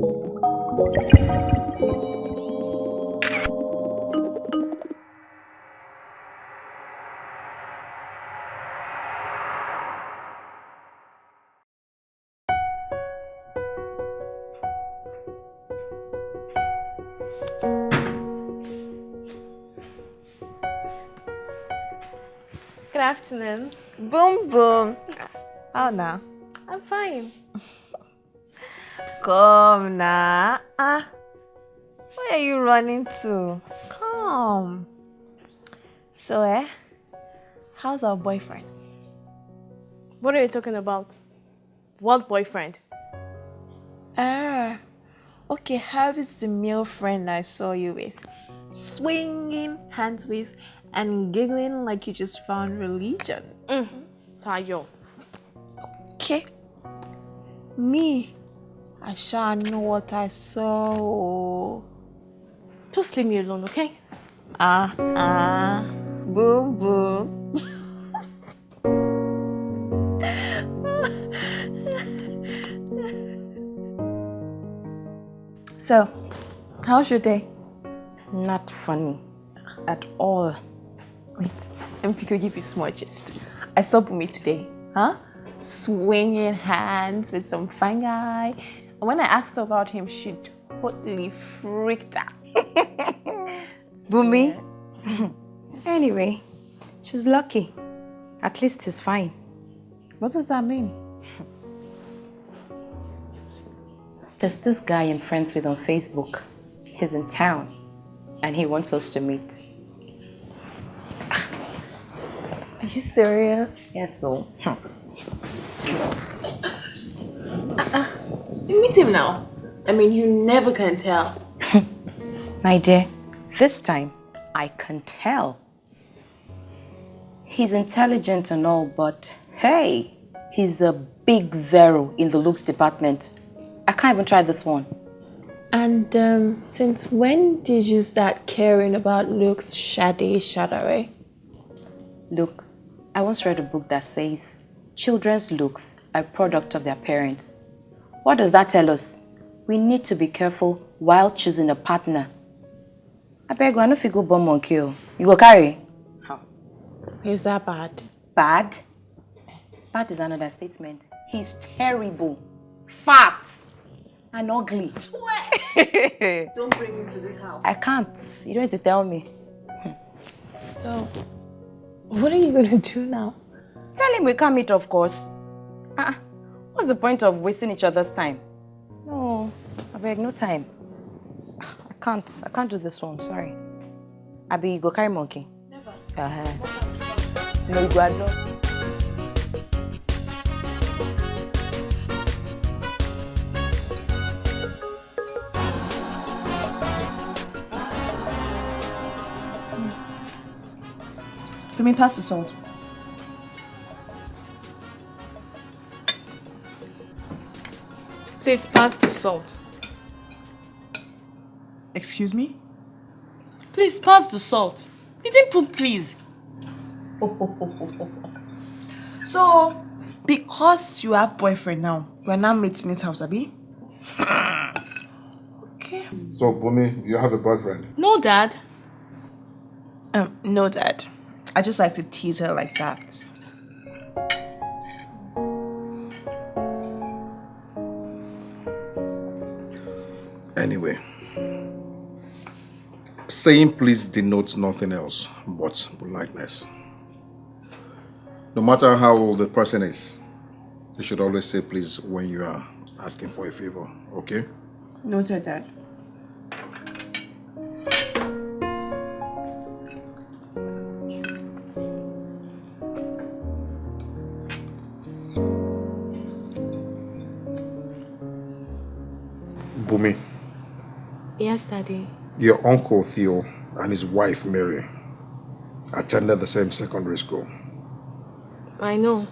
Good afternoon. Boom, boom. How now? I'm fine. Come now. Where are you running to? Come. So, how's our boyfriend? What are you talking about? What boyfriend? Okay, how is the male friend I saw you with? Swinging hands with and giggling like you just found religion. Tayo. Okay. Me, I shall know what I saw. Just leave me alone, okay? Boom, boom. So, how's your day? Not funny at all. Wait, let me quickly give you small gist. I saw Bumi today, swinging hands with some fine guy. And when I asked her about him, she totally freaked out. Bumi? Anyway, she's lucky. At least he's fine. What does that mean? There's this guy I'm friends with on Facebook. He's in town and he wants us to meet. Are you serious? Yes, so. You meet him now. I mean, you never can tell. My dear, this time I can tell. He's intelligent and all, but hey, he's a big zero in the looks department. I can't even try this one. And since when did you start caring about looks, Shadare? Look, I once read a book that says children's looks are a product of their parents. What does that tell us? We need to be careful while choosing a partner. I beg you, I know if you go bomb on kill. You go carry? How? Is that bad? Bad? Bad is another statement. He's terrible, fat, and ugly. Don't bring him to this house. I can't. You don't need to tell me. So, what are you going to do now? Tell him we can't meet, of course. What's the point of wasting each other's time? No, I beg, no time. I can't do this one, sorry. Abi, you go carry monkey? Never. No, you go alone. Let me pass the salt. Please pass the salt. Excuse me? Please pass the salt. You didn't put please. So, because you have boyfriend now, we're now meeting in his house, Abi? Okay. So, Bumi, you have a boyfriend? No, Dad. No, Dad. I just like to tease her like that. Anyway, saying please denotes nothing else but politeness. No matter how old the person is, you should always say please when you are asking for a favor, okay? Noted, Dad. Bumi, Yes, Daddy. your uncle Theo and his wife Mary attended the same secondary school. I know.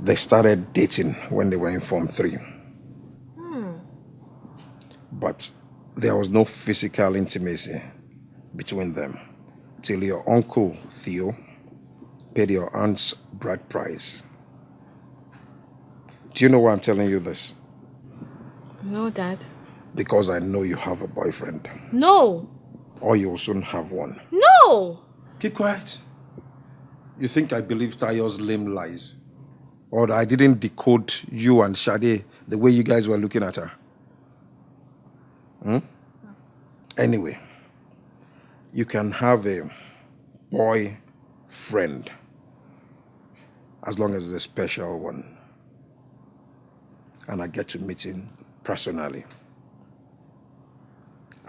They started dating when they were in Form 3. But there was no physical intimacy between them till your uncle Theo paid your aunt's bride price. Do you know why I'm telling you this? No, Dad. Because I know you have a boyfriend. No. Or you will soon have one. No. Keep quiet. You think I believe Tayo's lame lies? Or that I didn't decode you and Sade the way you guys were looking at her? Anyway, you can have a boy friend as long as it's a special one. And I get to meet him personally.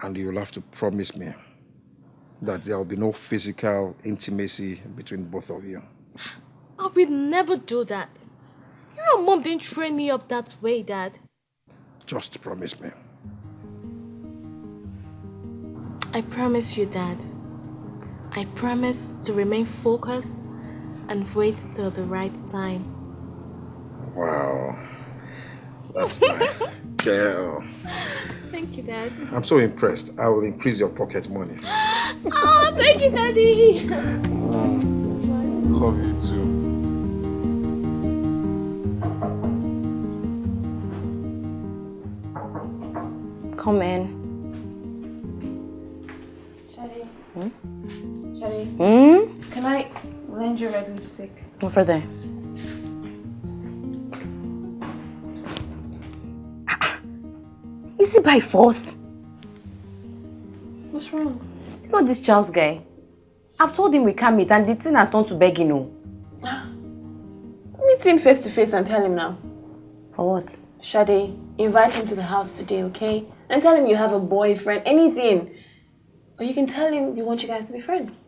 And you'll have to promise me that there will be no physical intimacy between both of you. I will never do that. Your mom didn't train me up that way, Dad. Just promise me. I promise you, Dad. I promise to remain focused and wait till the right time. Wow. That's my girl. Thank you, Dad. I'm so impressed. I will increase your pocket money. Oh, thank you, Daddy. Love you too. Come in. Shade. Shade. Can I lend you red lipstick? Over there. Is it by force? What's wrong? It's not this Charles guy. I've told him we can't meet and the thing has turned to begging, no. Meet him face to face and tell him now. For what? Shade, invite him to the house today, okay? And tell him you have a boyfriend, anything. Or you can tell him you want you guys to be friends.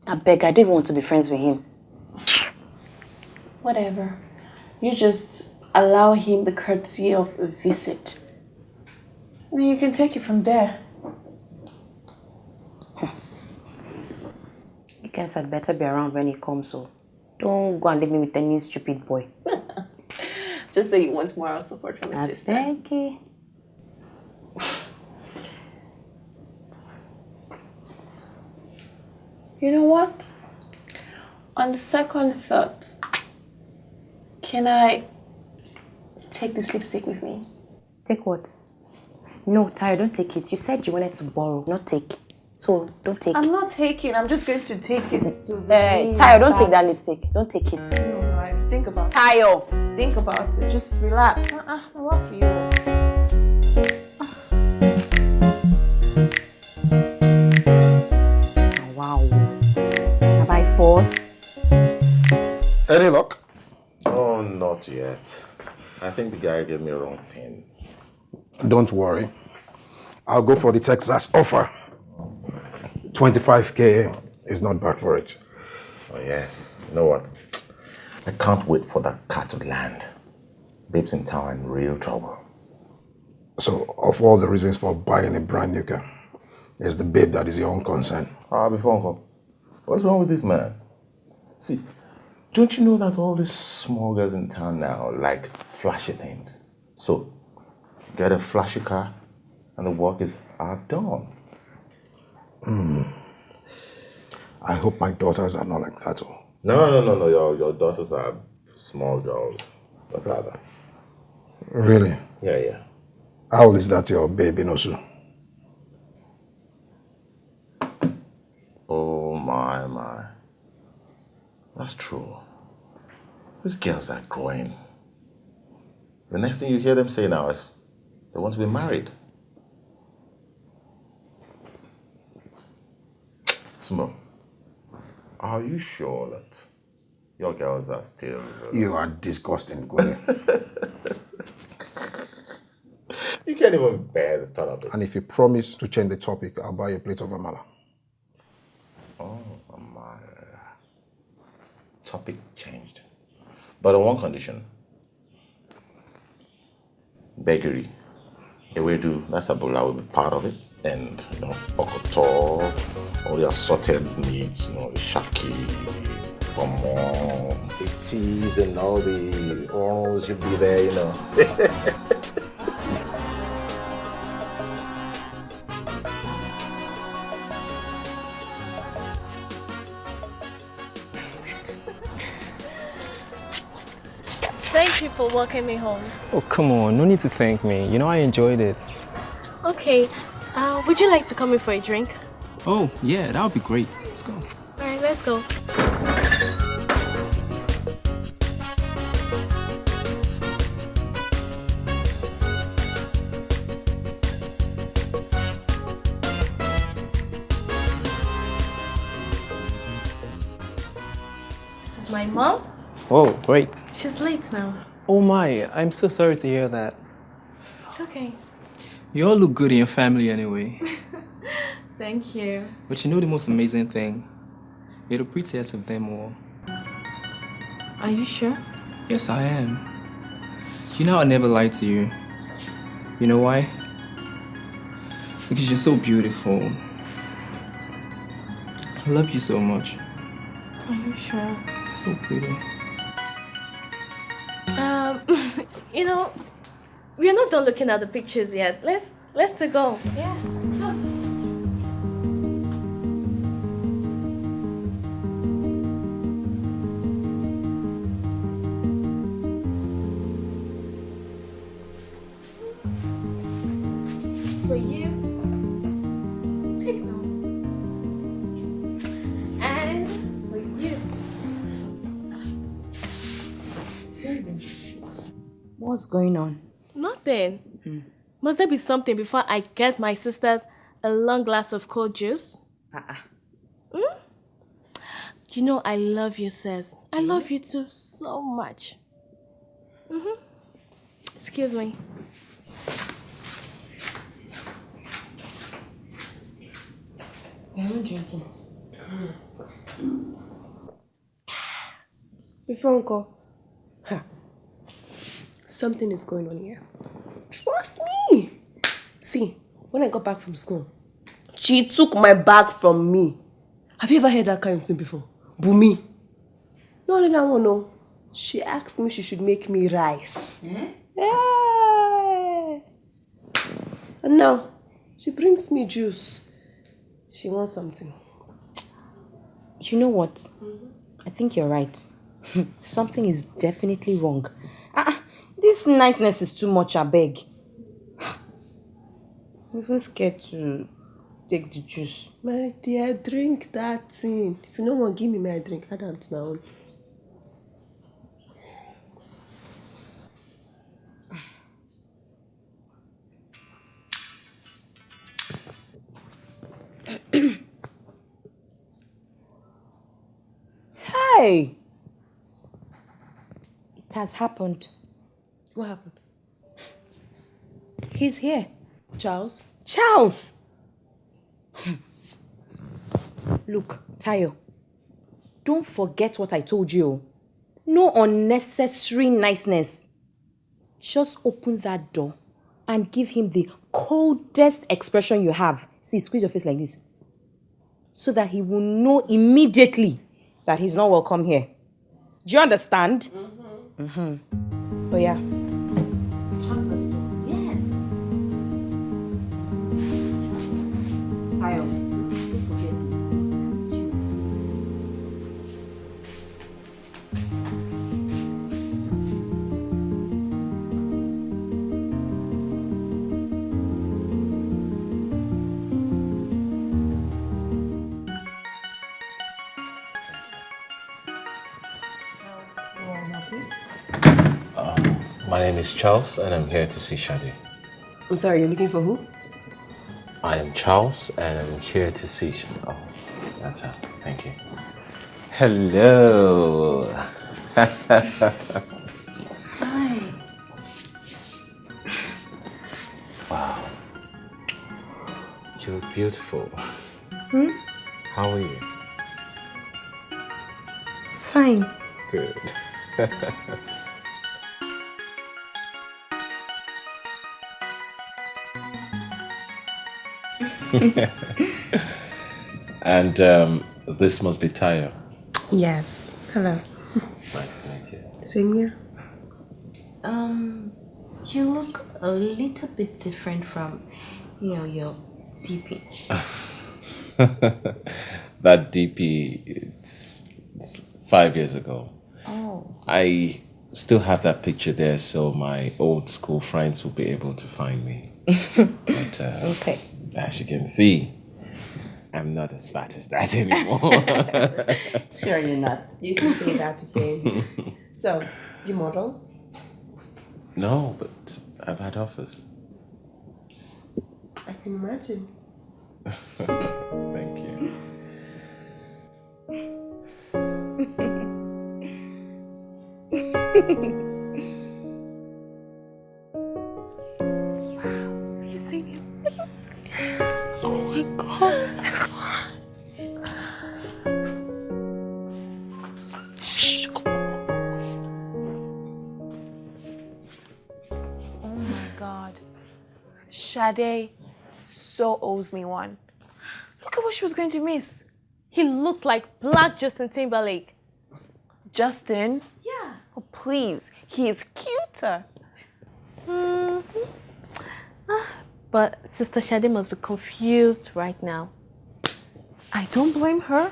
I beg, I don't even want to be friends with him. Whatever. You just allow him the courtesy of a visit. And you can take it from there. You guys had better be around when he comes, so don't go and leave me with any stupid boy. Just say you want moral support from his sister. Thank you. You know what? On second thoughts, can I take this lipstick with me? Take what? No, Tayo, don't take it. You said you wanted to borrow, not take. So, don't take it. I'm not taking. I'm just going to take it. Tayo, don't take that lipstick. Don't take it. No, think about it. Tayo! Think about it. Just relax. What for you? Wow. By force? Any luck? Oh, not yet. I think the guy gave me a wrong pin. Don't worry. I'll go for the Texas offer. 25K is not bad for it. Oh, yes. You know what? I can't wait for that car to land. Babe's in town in real trouble. So, of all the reasons for buying a brand new car, it's the babe that is your own concern. Before Uncle, what's wrong with this man? See, don't you know that all these small girls in town now like flashy things? So, get a flashy car and the work is half done. I hope my daughters are not like that. No. Your daughters are small girls, but rather. Really? Yeah. How old is that your baby, Nosu? Oh my. That's true. These girls are growing. The next thing you hear them say now is they want to be married. Sumbo, are you sure that your girls are still... You are disgusting, Gwen. You can't even bear the thought of it. And if you promise to change the topic, I'll buy you a plate of amala. Oh, my. Topic changed. But on one condition. Bakery. Ewedu, that's a bola will be part of it. And, okoto, all the assorted meats, the shaki, pomo, the teas, and all the orals should be there, Thank you for walking me home. Oh, come on. No need to thank me. I enjoyed it. Okay. Would you like to come in for a drink? Oh, yeah, that would be great. Let's go. Alright, let's go. This is my mom. Oh, great. She's late now. Oh my, I'm so sorry to hear that. It's okay. You all look good in your family anyway. Thank you. But you know the most amazing thing? You're the prettiest of them all. Are you sure? Yes, I am. You know I'll never lie to you. You know why? Because you're so beautiful. I love you so much. Are you sure? You're so pretty. You know, we are not done looking at the pictures yet. Let's go. Yeah. Come. For you. Take now. And for you. What's going on? Nothing. Must there be something before I get my sisters a long glass of cold juice? You know I love you, sis. I love you too so much. Excuse me. I'm drinking. Before Uncle, something is going on here. Trust me. See, when I got back from school, she took my bag from me. Have you ever heard that kind of thing before? Bumi. No, no. She asked me she should make me rice. Yeah. And now, she brings me juice. She wants something. You know what? I think you're right. Something is definitely wrong. This niceness is too much, I beg. I'm even scared to take the juice. My dear, drink that thing. If you don't want to give me my drink, add them to my own. Hey! It has happened. What happened? He's here. Charles? Charles! Look, Tayo, don't forget what I told you. No unnecessary niceness. Just open that door and give him the coldest expression you have. See, squeeze your face like this. So that he will know immediately that he's not welcome here. Do you understand? Oh yeah. Trust the door. Yes. Tayo, don't forget. My name is Charles and I'm here to see Shadi. I'm sorry, you're looking for who? I am Charles and I'm here to see Shadi. Oh, that's her. Thank you. Hello. Hi. Wow. You're beautiful. How are you? Fine. Good. And this must be Tayo. Yes. Hello. Nice to meet you. Same here. You look a little bit different from, your DP. That DP, it's 5 years ago. Oh. I still have that picture there so my old school friends will be able to find me. But Okay. as you can see, I'm not as fat as that anymore. Sure you're not. You can say that again. So, you model? No, but I've had offers. I can imagine. Thank you. You see? Oh my god. Oh my god. Sade so owes me one. Look at what she was going to miss. He looks like Black Justin Timberlake. Justin? Yeah. Oh, please. He is cuter. But Sister Shade must be confused right now. I don't blame her.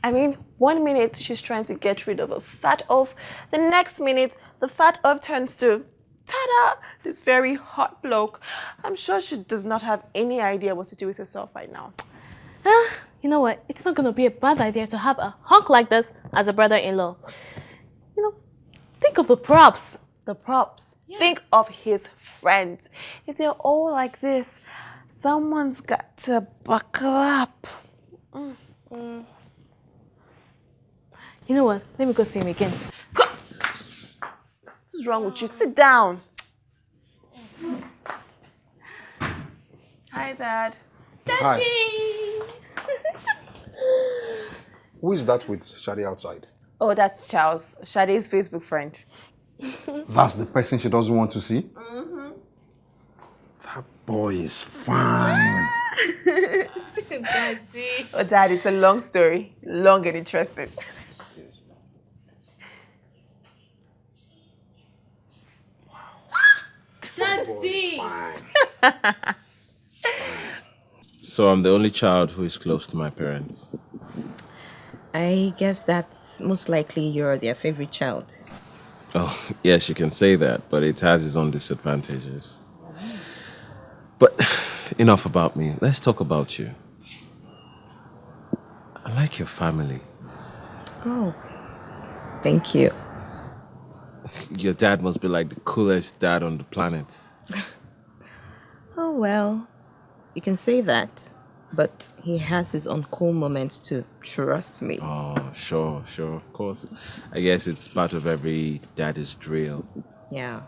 I mean, 1 minute she's trying to get rid of a fat oaf. The next minute, the fat oaf turns to, ta-da, this very hot bloke. I'm sure she does not have any idea what to do with herself right now. You know what? It's not gonna be a bad idea to have a hunk like this as a brother-in-law. You know, think of the props. The props. Think of his friends. If they're all like this, someone's got to buckle up. You know what? Let me go see him again. What's wrong with you? Sit down. Hi, Dad. Hi. Who is that with Shadi outside? Oh, that's Charles, Sade's Facebook friend. That's the person she doesn't want to see? Mm-hmm. That boy is fine. Daddy. Oh, Dad, it's a long story. Long and interesting. Daddy. So I'm the only child who is close to my parents. I guess that's most likely you're their favorite child. Oh, yes, you can say that, but it has its own disadvantages. But enough about me. Let's talk about you. I like your family. Oh, thank you. Your dad must be like the coolest dad on the planet. Oh, well, you can say that, but he has his own cool moments too. Trust me. Oh, sure, of course. I guess it's part of every daddy's drill. Yeah,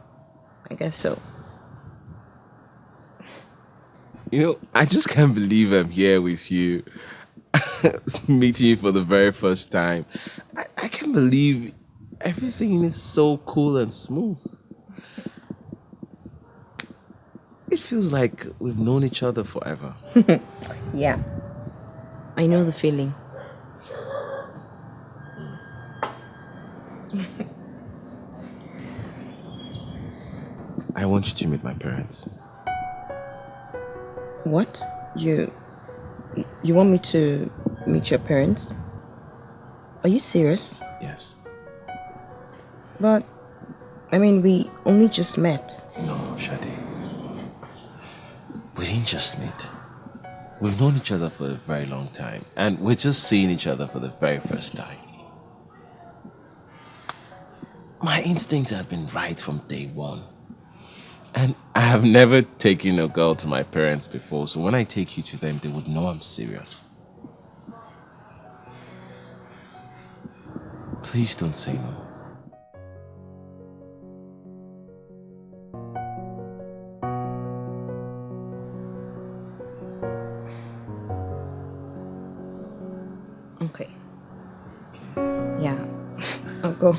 I guess so. You know, I just can't believe I'm here with you, meeting you for the very first time. I can't believe everything is so cool and smooth. It feels like we've known each other forever. Yeah, I know the feeling. I want you to meet my parents. What? You want me to meet your parents? Are you serious? Yes. But, I mean, we only just met. No, Shadi. We didn't just meet. We've known each other for a very long time, and we're just seeing each other for the very first time. My instinct has been right from day one. And I have never taken a girl to my parents before, so when I take you to them, they would know I'm serious. Please don't say no. Okay. Yeah, I'll go.